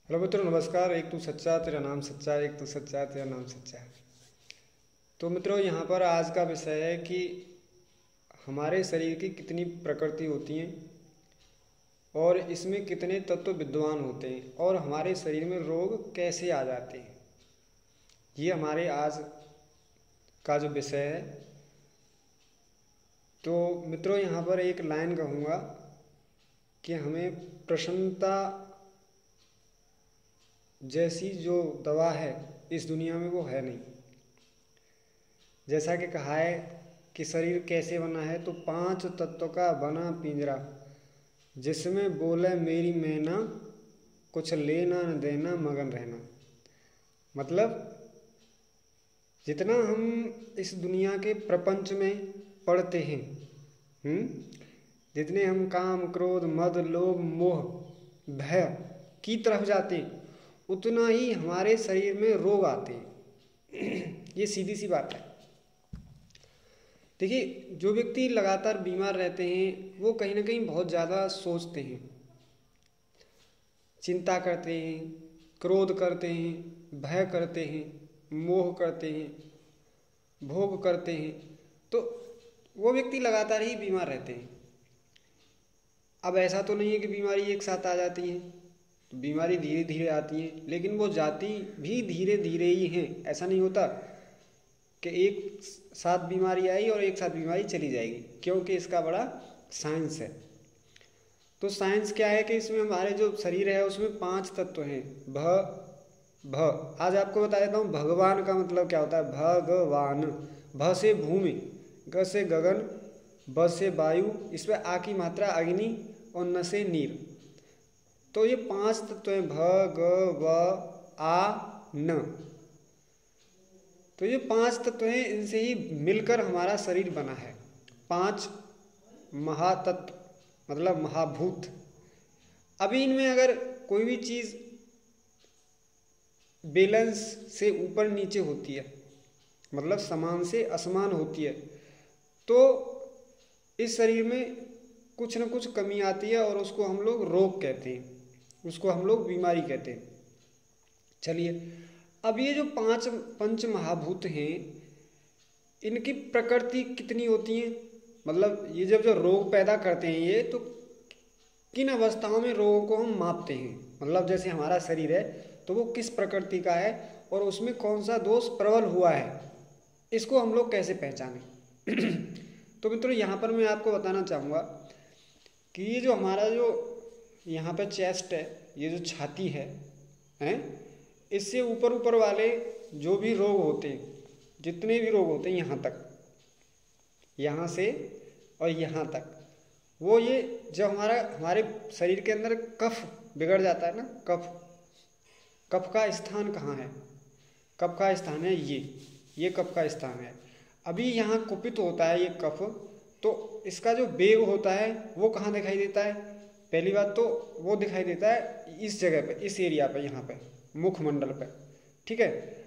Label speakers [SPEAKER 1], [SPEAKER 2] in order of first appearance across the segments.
[SPEAKER 1] Hello मित्रों, नमस्कार। एक तू सच्चा तेरा नाम सच्चा, एक तू सच्चा तेरा नाम सच्चा। तो मित्रों, यहाँ पर आज का विषय है कि हमारे शरीर की कितनी प्रकृति होती हैं और इसमें कितने तत्व विद्यमान होते हैं और हमारे शरीर में रोग कैसे आ जाते हैं। ये हमारे आज का जो विषय है। तो मित्रों, यहाँ पर एक लाइन कहूँगा कि हमें प्रसन्नता जैसी जो दवा है इस दुनिया में वो है नहीं। जैसा कि कहा है कि शरीर कैसे बना है, तो 5 तत्व का बना पिंजरा, जिसमें बोले मेरी मैना, कुछ लेना न देना मगन रहना। मतलब जितना हम इस दुनिया के प्रपंच में पढ़ते हैं, जितने हम काम क्रोध मद लोभ मोह भय की तरफ जाते हैं, उतना ही हमारे शरीर में रोग आते हैं। ये सीधी सी बात है। देखिए, जो व्यक्ति लगातार बीमार रहते हैं वो कहीं ना कहीं बहुत ज़्यादा सोचते हैं, चिंता करते हैं, क्रोध करते हैं, भय करते हैं, मोह करते हैं, भोग करते हैं। तो वो व्यक्ति लगातार ही बीमार रहते हैं। अब ऐसा तो नहीं है कि बीमारी एक साथ आ जाती है, तो बीमारी धीरे धीरे आती है, लेकिन वो जाती भी धीरे धीरे ही है। ऐसा नहीं होता कि एक साथ बीमारी आई और एक साथ बीमारी चली जाएगी, क्योंकि इसका बड़ा साइंस है। तो साइंस क्या है कि इसमें हमारे जो शरीर है उसमें 5 तत्व हैं। भ आज आपको बता देता हूँ भगवान का मतलब क्या होता है। भगवान, भ से भूमि, ग से गगन, ब से वायु, इस पर आ की मात्रा अग्नि और न से नीर। तो ये 5 तत्व हैं, भ ग व आ न। तो ये 5 तत्व हैं, इनसे ही मिलकर हमारा शरीर बना है। 5 महातत्व मतलब महाभूत। अभी इनमें अगर कोई भी चीज़ बैलेंस से ऊपर नीचे होती है, मतलब समान से असमान होती है, तो इस शरीर में कुछ न कुछ कमी आती है और उसको हम लोग रोग कहते हैं, उसको हम लोग बीमारी कहते हैं। चलिए, अब ये जो 5 पंच महाभूत हैं, इनकी प्रकृति कितनी होती है, मतलब ये जब जो रोग पैदा करते हैं ये, तो किन अवस्थाओं में रोगों को हम मापते हैं। मतलब जैसे हमारा शरीर है तो वो किस प्रकृति का है और उसमें कौन सा दोष प्रबल हुआ है, इसको हम लोग कैसे पहचानें। तो मित्रों, यहाँ पर मैं आपको बताना चाहूँगा कि ये जो हमारा जो यहाँ पर चेस्ट है, ये जो छाती है, इससे ऊपर ऊपर वाले जो भी रोग होते हैं, जितने भी रोग होते हैं यहाँ तक, यहाँ से और यहाँ तक, वो ये जब हमारे शरीर के अंदर कफ बिगड़ जाता है ना, कफ का स्थान कहाँ है? कफ का स्थान है ये कफ का स्थान है। अभी यहाँ कुपित होता है ये कफ, तो इसका जो वेग होता है वो कहाँ दिखाई देता है? पहली बात तो वो दिखाई देता है इस जगह पे, इस एरिया पे, यहाँ पे मुखमंडल पे, ठीक है।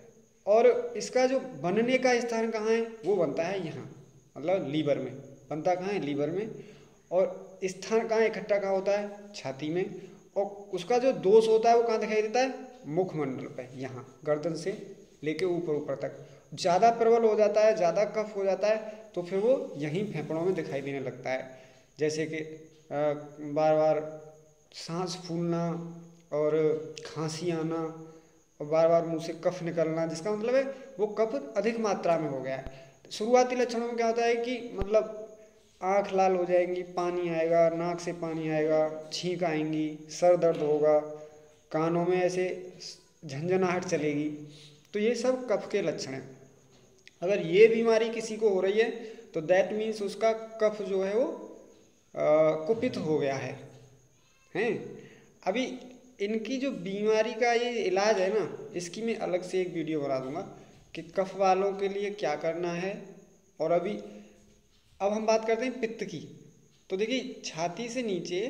[SPEAKER 1] और इसका जो बनने का स्थान कहाँ है? वो बनता है यहाँ, मतलब लीवर में। बनता कहाँ है? लीवर में। और स्थान कहाँ इकट्ठा कहाँ होता है? छाती में। और उसका जो दोष होता है वो कहाँ दिखाई देता है? मुखमंडल पे, यहाँ गर्दन से लेके ऊपर ऊपर तक। ज़्यादा प्रबल हो जाता है, ज़्यादा कफ हो जाता है, तो फिर वो यहीं फेफड़ों में दिखाई देने लगता है। जैसे कि बार बार सांस फूलना और खांसी आना और बार बार मुंह से कफ निकलना, जिसका मतलब है वो कफ अधिक मात्रा में हो गया है। शुरुआती लक्षणों में क्या होता है कि मतलब आँख लाल हो जाएंगी, पानी आएगा, नाक से पानी आएगा, छींक आएंगी, सर दर्द होगा, कानों में ऐसे झंझनाहट चलेगी। तो ये सब कफ के लक्षण हैं। अगर ये बीमारी किसी को हो रही है तो दैट मीन्स उसका कफ जो है वो कुपित हो गया है, हैं। अभी इनकी जो बीमारी का ये इलाज है ना, इसकी मैं अलग से एक वीडियो बना दूंगा कि कफ वालों के लिए क्या करना है। और अब हम बात करते हैं पित्त की। तो देखिए, छाती से नीचे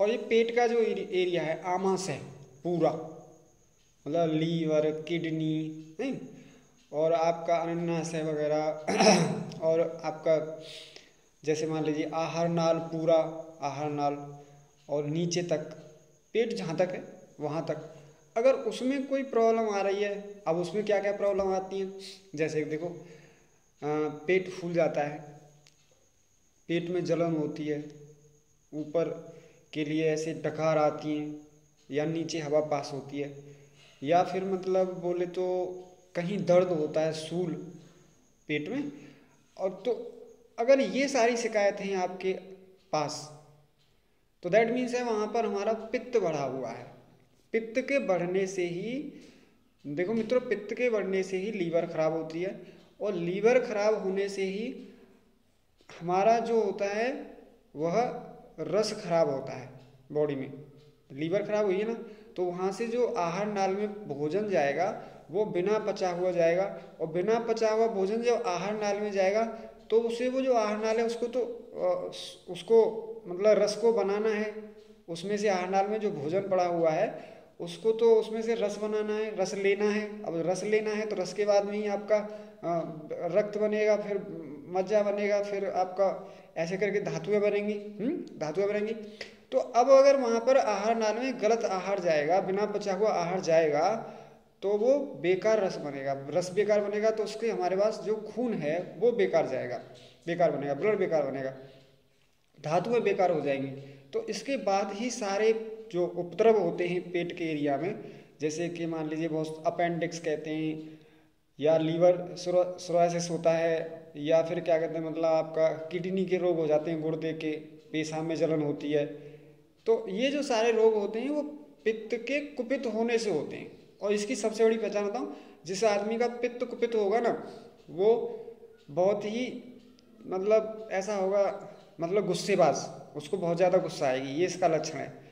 [SPEAKER 1] और ये पेट का जो एरिया है, आमाशय है पूरा, मतलब लीवर, किडनी, नहीं, और आपका अनन्नाशय वगैरह, और आपका जैसे मान लीजिए आहार नाल, पूरा आहार नाल, और नीचे तक पेट जहाँ तक है वहाँ तक। अगर उसमें कोई प्रॉब्लम आ रही है, अब उसमें क्या क्या प्रॉब्लम आती हैं, जैसे कि देखो पेट फूल जाता है, पेट में जलन होती है, ऊपर के लिए ऐसे डकार आती हैं, या नीचे हवा पास होती है, या फिर मतलब बोले तो कहीं दर्द होता है सूल पेट में। और तो अगर ये सारी शिकायतें हैं आपके पास, तो दैट मीन्स है वहाँ पर हमारा पित्त बढ़ा हुआ है। पित्त के बढ़ने से ही, देखो मित्रों, पित्त के बढ़ने से ही लीवर खराब होती है, और लीवर खराब होने से ही हमारा जो होता है वह रस खराब होता है बॉडी में। लीवर खराब हुई है ना, तो वहाँ से जो आहार नाल में भोजन जाएगा वो बिना पचा हुआ जाएगा, और बिना पचा हुआ भोजन जब आहार नाल में जाएगा तो उसे वो जो आहार नाल है उसको मतलब रस को बनाना है, उसमें से आहार नाल में जो भोजन पड़ा हुआ है उसको तो उसमें से रस बनाना है, रस लेना है। अब रस लेना है तो रस के बाद में ही आपका रक्त बनेगा, फिर मज्जा बनेगा, फिर आपका ऐसे करके धातुएं बनेंगी, धातुएं बनेंगी। तो अब अगर वहाँ पर आहार नाल में गलत आहार जाएगा, बिना पचा हुआ आहार जाएगा, तो वो बेकार रस बनेगा, रस बेकार बनेगा तो उसके हमारे पास जो खून है वो बेकार जाएगा, बेकार बनेगा, ब्लड बेकार बनेगा, धातुएं बेकार हो जाएंगी। तो इसके बाद ही सारे जो उपद्रव होते हैं पेट के एरिया में, जैसे कि मान लीजिए बहुत अपेंडिक्स कहते हैं, या लीवर सिरोसिस होता है, या फिर क्या कहते हैं मतलब आपका किडनी के रोग हो जाते हैं, गुर्दे के, पेशाब में जलन होती है। तो ये जो सारे रोग होते हैं वो पित्त के कुपित होने से होते हैं। और इसकी सबसे बड़ी पहचान बताऊँ, जिस आदमी का पित्त कुपित होगा ना वो बहुत ही मतलब ऐसा होगा, मतलब गुस्सेबाज, उसको बहुत ज़्यादा गुस्सा आएगी, ये इसका लक्षण है।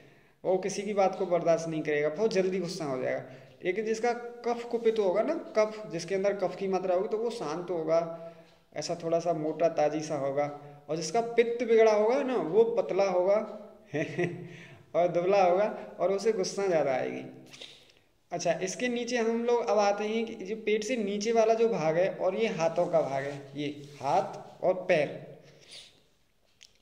[SPEAKER 1] वो किसी की बात को बर्दाश्त नहीं करेगा, बहुत जल्दी गुस्सा हो जाएगा। लेकिन जिसका कफ कुपित होगा ना, कफ जिसके अंदर कफ की मात्रा होगी तो वो शांत होगा, ऐसा थोड़ा सा मोटा ताजी सा होगा। और जिसका पित्त बिगड़ा होगा ना वो पतला होगा और दुबला होगा, और उसे गुस्सा ज़्यादा आएगी। अच्छा, इसके नीचे हम लोग अब आते हैं कि जो पेट से नीचे वाला जो भाग है, और ये हाथों का भाग है, ये हाथ और पैर।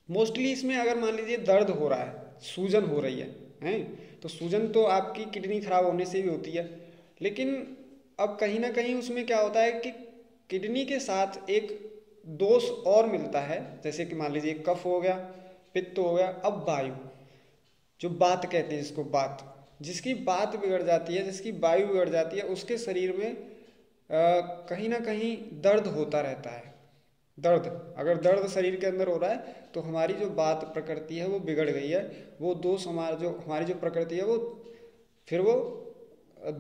[SPEAKER 1] मोस्टली इसमें अगर मान लीजिए दर्द हो रहा है, सूजन हो रही है, हैं, तो सूजन तो आपकी किडनी खराब होने से भी होती है। लेकिन अब कहीं ना कहीं उसमें क्या होता है कि किडनी के साथ एक दोष और मिलता है, जैसे कि मान लीजिए कफ हो गया, पित्त हो गया, अब वायु, जो बात कहते हैं जिसको बात, जिसकी बात बिगड़ जाती है, जिसकी वायु बिगड़ जाती है, उसके शरीर में कहीं ना कहीं दर्द होता रहता है। दर्द, अगर दर्द शरीर के अंदर हो रहा है तो हमारी जो बात प्रकृति है वो बिगड़ गई है, वो दोष हमारी जो प्रकृति है वो फिर वो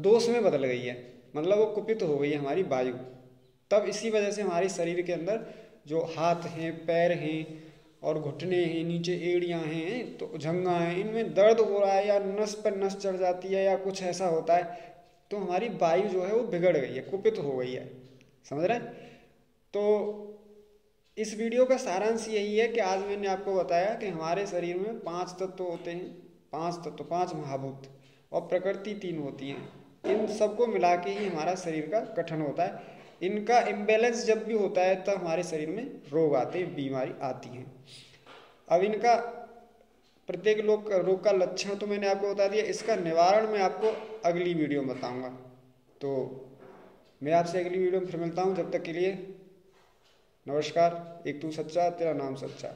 [SPEAKER 1] दोष में बदल गई है, मतलब वो कुपित हो गई है हमारी वायु। तब इसी वजह से हमारे शरीर के अंदर जो हाथ हैं, पैर हैं, और घुटने हैं, नीचे एड़ियाँ हैं, तो जंघा हैं, इनमें दर्द हो रहा है, या नस पर नस चढ़ जाती है, या कुछ ऐसा होता है, तो हमारी वायु जो है वो बिगड़ गई है, कुपित हो गई है। समझ रहे हैं? तो इस वीडियो का सारांश यही है कि आज मैंने आपको बताया कि हमारे शरीर में 5 तत्व होते हैं, 5 तत्व, 5 महाभूत, और प्रकृति 3 होती हैं। इन सबको मिला के ही हमारा शरीर का गठन होता है। इनका इम्बैलेंस जब भी होता है तब हमारे शरीर में रोग आते हैं, बीमारी आती हैं। अब इनका प्रत्येक रोग का लक्षण तो मैंने आपको बता दिया, इसका निवारण मैं आपको अगली वीडियो में बताऊँगा। तो मैं आपसे अगली वीडियो में फिर मिलता हूँ, जब तक के लिए नमस्कार। एक तू सच्चा, तेरा नाम सच्चा।